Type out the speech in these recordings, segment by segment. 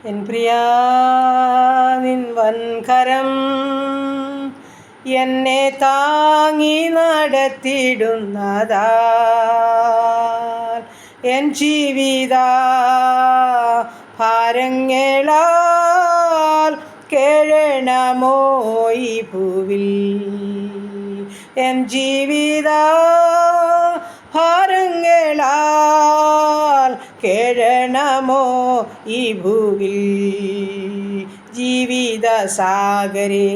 N പ്രിയാ നിൻ വൻകരം എന്നെ താങ്ങി നടത്തിടുന്നതാ എൻ ജീവിത ഭാരങ്ങളാൽ കേഴണമോ ഈ ഭൂവിൽ എൻ ജീവിത ഭാരങ്ങളാൽ കേഴണമോ ഈ ഭൂവിൽ ജീവിത സാഗരേ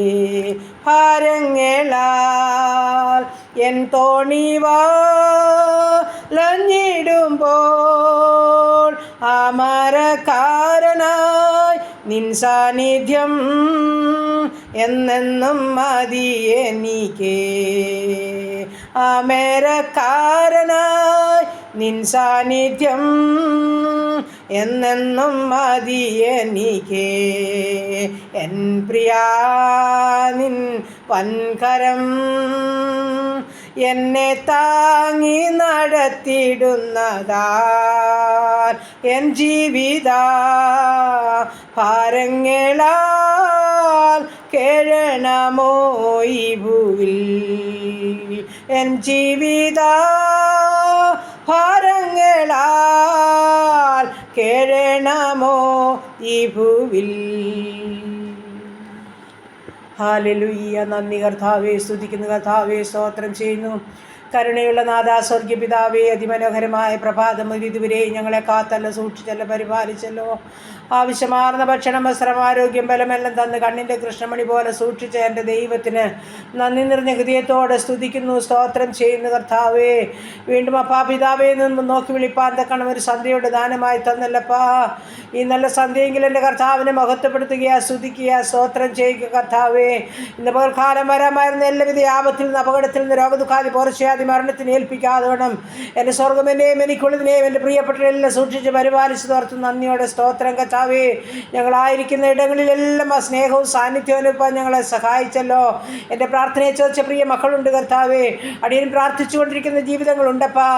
ഭാരങ്ങളാൽ എൻ തോണി വലഞ്ഞിടുമ്പോൾ അമരക്കാരനായി നിൻ സാന്നിധ്യം എന്നെന്നും മതി എനിക്ക് അമരക്കാരനായി നിൻ സാന്നിധ്യം എന്നെന്നും മതി എനിക്ക് എൻ പ്രിയാ നിൻ വൻകരം എന്നെ താങ്ങി നടത്തിടുന്നതാ എൻ ജീവിത ഭാരങ്ങളാൽ കേഴണമോ ഈ ഭൂവിൽ എൻ ജീവിത ഭാരങ്ങളാൽ കേഴണമോ ഈ ഭൂവിൽ. ഹല്ലേലൂയ. നന്ദി കർത്താവേ, സ്തുതിക്കുന്നു കർത്താവേ, സ്തോത്രം ചെയ്യുന്നു. കരുണയുള്ള നാഥാ, സ്വർഗ്ഗ പിതാവേ, അതിമനോഹരമായ പ്രഭാതം മുതൽ ഇതുവരെ ഞങ്ങളെ കാത്തല്ലോ, സൂക്ഷിച്ചല്ലോ, പരിപാലിച്ചല്ലോ. ആവശ്യമാർന്ന ഭക്ഷണം, വസ്ത്രം, ആരോഗ്യം, ബലമെല്ലാം തന്ന് കണ്ണിൻ്റെ കൃഷ്ണമണി പോലെ സൂക്ഷിച്ച എൻ്റെ ദൈവത്തിന് നന്ദി നിറഞ്ഞ ഹൃദയത്തോടെ സ്തുതിക്കുന്നു, സ്തോത്രം ചെയ്യുന്നു കർത്താവേ. വീണ്ടും അപ്പാ പിതാവേ നിന്ന് നോക്കി വിളിപ്പാൻ തക്കണം ഒരു സന്ധ്യയുടെ ദാനമായി തന്നല്ലപ്പാ. ഈ നല്ല സന്ധ്യയെങ്കിലും എൻ്റെ കർത്താവിനെ മഹത്വപ്പെടുത്തുക, സ്തുതിക്കുക, സ്തോത്രം ചെയ്യുക കർത്താവേ. ഇന്ന് പകൽക്കാലം വരാമായിരുന്ന എല്ലാവിധ ആപത്തിൽ നിന്ന്, അപകടത്തിൽ നിന്ന്, രോഗദുഃഖാദി പോർച്ചയാദി മരണത്തിന് ഏൽപ്പിക്കാതെ വേണം എൻ്റെ സ്വർഗമെന്നെയും എനിക്കുള്ളതിനെയും എൻ്റെ പ്രിയപ്പെട്ടവരെല്ലാം സൂക്ഷിച്ച് പരിപാലിച്ച് തോർത്ത് നന്ദിയോടെ സ്തോത്രം കർത്താവേ. ഞങ്ങളായിരിക്കുന്ന ഇടങ്ങളിലെല്ലാം ആ സ്നേഹവും സാന്നിധ്യവും ഇപ്പം ഞങ്ങളെ സഹായിച്ചല്ലോ. എൻ്റെ പ്രാർത്ഥനയെ ചോദിച്ച പ്രിയ മക്കളുണ്ട് കർത്താവേ. അടിയൻ പ്രാർത്ഥിച്ചുകൊണ്ടിരിക്കുന്ന ജീവിതങ്ങളുണ്ടപ്പാ.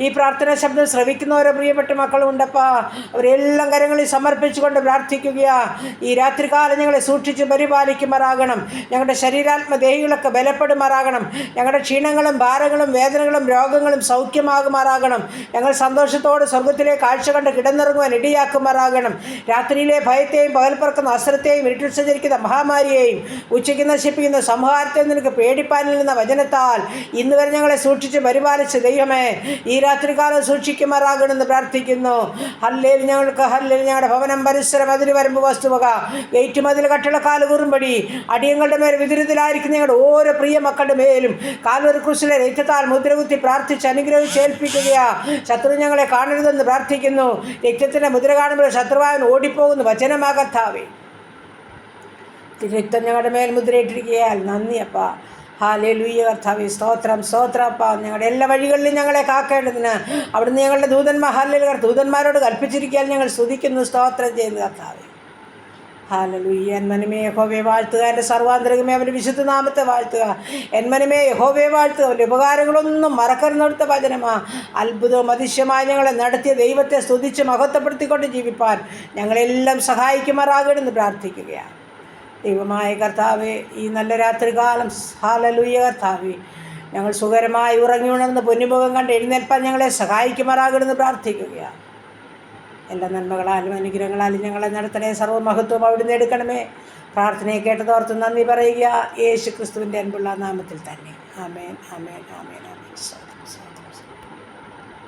ഈ പ്രാർത്ഥന ശബ്ദം ശ്രവിക്കുന്ന ഓരോ പ്രിയപ്പെട്ട മക്കളും ഉണ്ടപ്പാ. അവരെല്ലാം കരങ്ങളിൽ സമർപ്പിച്ചുകൊണ്ട് പ്രാർത്ഥിക്കുക. ഈ രാത്രികാലം ഞങ്ങളെ സൂക്ഷിച്ച് പരിപാലിക്കുമാറാകണം. ഞങ്ങളുടെ ശരീരാത്മദേഹികളൊക്കെ ബലപ്പെടുമാറാകണം. ഞങ്ങളുടെ ക്ഷീണങ്ങളും ഭാരങ്ങളും വേദനകളും രോഗങ്ങളും സൗഖ്യമാകുമാറാകണം. ഞങ്ങൾ സന്തോഷത്തോടെ സ്വർഗത്തിലെ കാഴ്ച കണ്ട് കിടന്നിറങ്ങുവാൻ ഇടയാക്കുമാറാകണം. രാത്രിയിലെ ഭയത്തെയും പകൽ പറക്കുന്ന അസ്ത്രത്തെയും ഇരുട്ടിൽ സഞ്ചരിക്കുന്ന മഹാമാരിയെയും ഉച്ചയ്ക്ക് നശിപ്പിക്കുന്ന സംഹാരത്തെയും നിനക്ക് പേടിപ്പാനിൽ വചനത്താൽ ഇന്ന് വരെ ഞങ്ങളെ സൂക്ഷിച്ച് പരിപാലിച്ച ദൈവമേ, ഈ രാത്രികാലം സൂക്ഷിക്കുമാറാകണമെന്ന് പ്രാർത്ഥിക്കുന്നു. ഹല്ലേലൂയ. ഞങ്ങൾക്ക് ഹല്ലേലൂയ. ഞങ്ങളുടെ ഭവനം, പരിസരം, അതിര്, വരമ്പ്, വസ്തുവക, ഗേറ്റ്, മതിൽ, കട്ടിളക്കാല്, കുറുമ്പടി അടിയങ്ങളുടെ മേൽ വിതുരത്തിലായിരിക്കുന്ന ഞങ്ങളുടെ ഓരോ പ്രിയ മക്കളുടെ മേലും കാൽവരി ക്രൂശിലെ രക്തത്താൽ മുദ്രകുത്തി പ്രാർത്ഥിച്ച് അനുഗ്രഹിച്ച് ഏൽപ്പിക്കുക. ശത്രു ഞങ്ങളെ കാണരുതെന്ന് പ്രാർത്ഥിക്കുന്നു. രക്തത്തിൻ്റെ മുദ്ര കാണുമ്പോൾ ശത്രുവായൻ ഓടിപ്പോകുന്നു വചനമാ കർത്താവേ. രക്തം ഞങ്ങളുടെ മേൽ മുദ്രയിട്ടിരിക്കുകയാൽ നന്ദിയപ്പ. ഹല്ലേലൂയ കർത്താവേ, സ്തോത്രം, സ്തോത്രപ്പ. ഞങ്ങളുടെ എല്ലാ വഴികളിലും ഞങ്ങളെ കാക്കേണ്ടതിന് അവിടുന്ന് ഞങ്ങളുടെ ദൂതന്മാരോട് കൽപ്പിച്ചിരിക്കാൻ ഞങ്ങൾ സ്തുതിക്കുന്നു, സ്തോത്രം ചെയ്യുന്നു കർത്താവേ. ഹല്ലേലൂയ. എൻ മനമേ യഹോവയെ വാഴ്ത്തുക, എൻ്റെ സർവാന്തരംഗമേ അവൻ്റെ വിശുദ്ധ നാമത്തെ വാഴ്ത്തുക. എൻ മനമേ യഹോവയെ വാഴ്ത്തുക, അവൻ്റെ ഉപകാരങ്ങളൊന്നും മറക്കരുന്നെടുത്ത വചനമാ. അത്ഭുതവും അതിശയമായി ഞങ്ങളെ നടത്തിയ ദൈവത്തെ സ്തുതിച്ച് മഹത്വപ്പെടുത്തിക്കൊണ്ട് ജീവിപ്പാൻ ഞങ്ങളെല്ലാം സഹായിക്കുമാറാകണമെന്ന് പ്രാർത്ഥിക്കുകയാണ്. ദൈവമായ കർത്താവേ, ഈ നല്ല രാത്രികാലം ഹല്ലേലൂയ കർത്താവേ, ഞങ്ങൾ സുഖകരമായി ഉറങ്ങി ഉണർന്ന് പൊന്നുമുഖം കണ്ട് എഴുന്നേൽപ്പാൻ ഞങ്ങളെ സഹായിക്കുമാറാകണമെന്ന് പ്രാർത്ഥിക്കുകയാണ്. എല്ലാ നന്മകളാലും അനുഗ്രഹങ്ങളാലും ഞങ്ങളെ നടത്തണേ. സർവ്വമഹത്വം അവിടുന്ന് എടുക്കണമേ. പ്രാർത്ഥനയെ കേട്ടതോർത്ത് നന്ദി പറയുക, യേശു ക്രിസ്തുവിൻ്റെ അൻപുള്ള നാമത്തിൽ തന്നെ. ആമേൻ, ആമേൻ, ആമേൻ, ആമേൻ.